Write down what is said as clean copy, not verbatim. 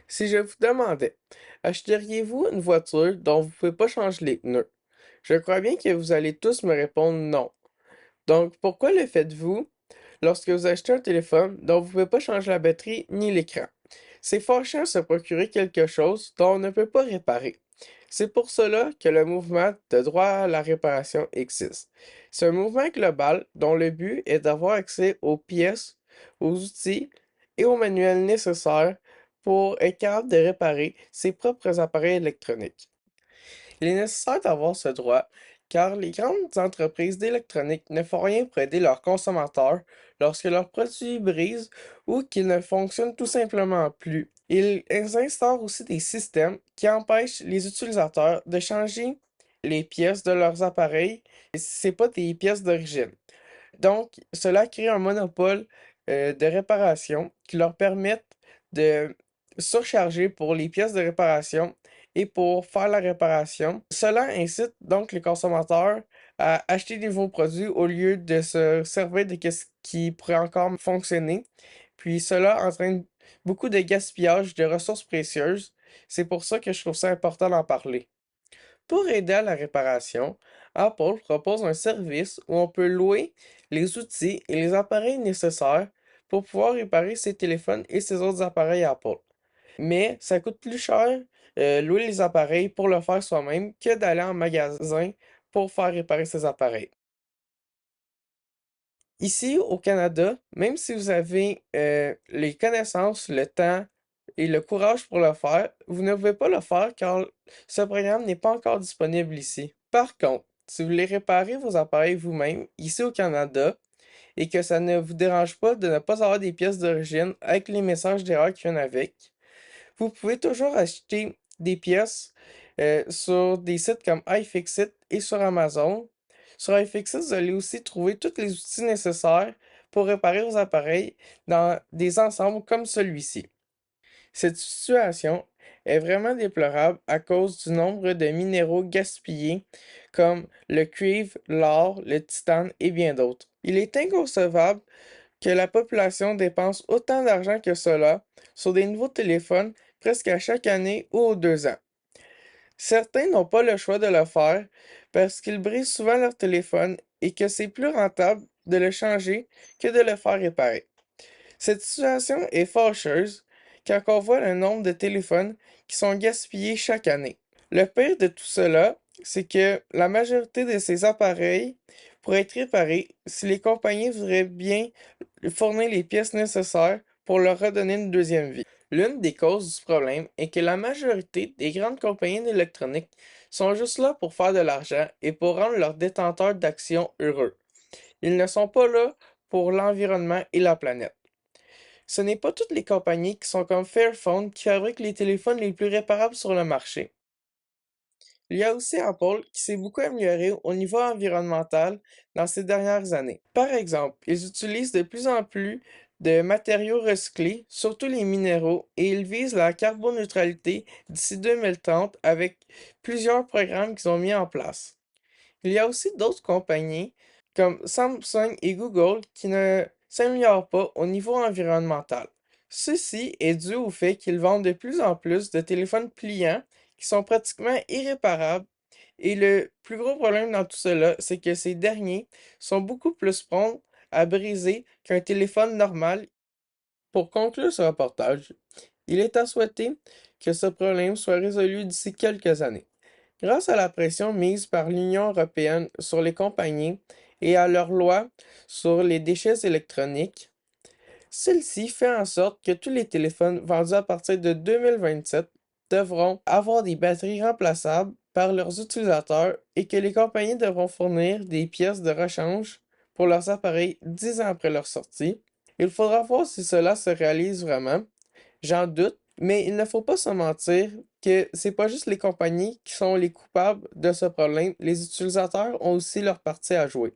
Si je vous demandais, achèteriez-vous une voiture dont vous ne pouvez pas changer les pneus? Je crois bien que vous allez tous me répondre non. Donc, pourquoi le faites-vous lorsque vous achetez un téléphone dont vous ne pouvez pas changer la batterie ni l'écran? C'est fâchant de se procurer quelque chose dont on ne peut pas réparer. C'est pour cela que le mouvement de droit à la réparation existe. C'est un mouvement global dont le but est d'avoir accès aux pièces, aux outils et aux manuels nécessaires pour être capable de réparer ses propres appareils électroniques. Il est nécessaire d'avoir ce droit car les grandes entreprises d'électronique ne font rien pour aider leurs consommateurs lorsque leurs produits brisent ou qu'ils ne fonctionnent tout simplement plus. Ils instaurent aussi des systèmes qui empêchent les utilisateurs de changer les pièces de leurs appareils si ce n'est pas des pièces d'origine. Donc, cela crée un monopole de réparation qui leur permettent de surcharger pour les pièces de réparation et pour faire la réparation. Cela incite donc les consommateurs à acheter des nouveaux produits au lieu de se servir de ce qui pourrait encore fonctionner. Puis cela entraîne beaucoup de gaspillage de ressources précieuses. C'est pour ça que je trouve ça important d'en parler. Pour aider à la réparation, Apple propose un service où on peut louer les outils et les appareils nécessaires pour pouvoir réparer ses téléphones et ses autres appareils Apple. Mais ça coûte plus cher louer les appareils pour le faire soi-même que d'aller en magasin pour faire réparer ses appareils. Ici, au Canada, même si vous avez les connaissances, le temps et le courage pour le faire, vous ne pouvez pas le faire car ce programme n'est pas encore disponible ici. Par contre, si vous voulez réparer vos appareils vous-même ici au Canada et que ça ne vous dérange pas de ne pas avoir des pièces d'origine avec les messages d'erreur qui viennent avec, vous pouvez toujours acheter des pièces sur des sites comme iFixit et sur Amazon. Sur iFixit, vous allez aussi trouver tous les outils nécessaires pour réparer vos appareils dans des ensembles comme celui-ci. Cette situation est vraiment déplorable à cause du nombre de minéraux gaspillés comme le cuivre, l'or, le titane et bien d'autres. Il est inconcevable que la population dépense autant d'argent que cela sur des nouveaux téléphones presque à chaque année ou aux 2 ans. Certains n'ont pas le choix de le faire parce qu'ils brisent souvent leur téléphone et que c'est plus rentable de le changer que de le faire réparer. Cette situation est fâcheuse quand on voit le nombre de téléphones qui sont gaspillés chaque année. Le pire de tout cela, c'est que la majorité de ces appareils pourraient être réparés si les compagnies voudraient bien fournir les pièces nécessaires pour leur redonner une deuxième vie. L'une des causes du problème est que la majorité des grandes compagnies d'électronique sont juste là pour faire de l'argent et pour rendre leurs détenteurs d'actions heureux. Ils ne sont pas là pour l'environnement et la planète. Ce n'est pas toutes les compagnies qui sont comme Fairphone qui fabriquent les téléphones les plus réparables sur le marché. Il y a aussi Apple qui s'est beaucoup amélioré au niveau environnemental dans ces dernières années. Par exemple, ils utilisent de plus en plus de matériaux recyclés, surtout les minéraux, et ils visent la carboneutralité d'ici 2030 avec plusieurs programmes qu'ils ont mis en place. Il y a aussi d'autres compagnies comme Samsung et Google qui ne s'améliorent pas au niveau environnemental. Ceci est dû au fait qu'ils vendent de plus en plus de téléphones pliants qui sont pratiquement irréparables et le plus gros problème dans tout cela, c'est que ces derniers sont beaucoup plus prompts à briser qu'un téléphone normal. Pour conclure ce reportage, il est à souhaiter que ce problème soit résolu d'ici quelques années. Grâce à la pression mise par l'Union européenne sur les compagnies et à leurs lois sur les déchets électroniques, celle-ci fait en sorte que tous les téléphones vendus à partir de 2027 devront avoir des batteries remplaçables par leurs utilisateurs et que les compagnies devront fournir des pièces de rechange pour leurs appareils 10 ans après leur sortie. Il faudra voir si cela se réalise vraiment. J'en doute, mais il ne faut pas se mentir que c'est pas juste les compagnies qui sont les coupables de ce problème, les utilisateurs ont aussi leur partie à jouer.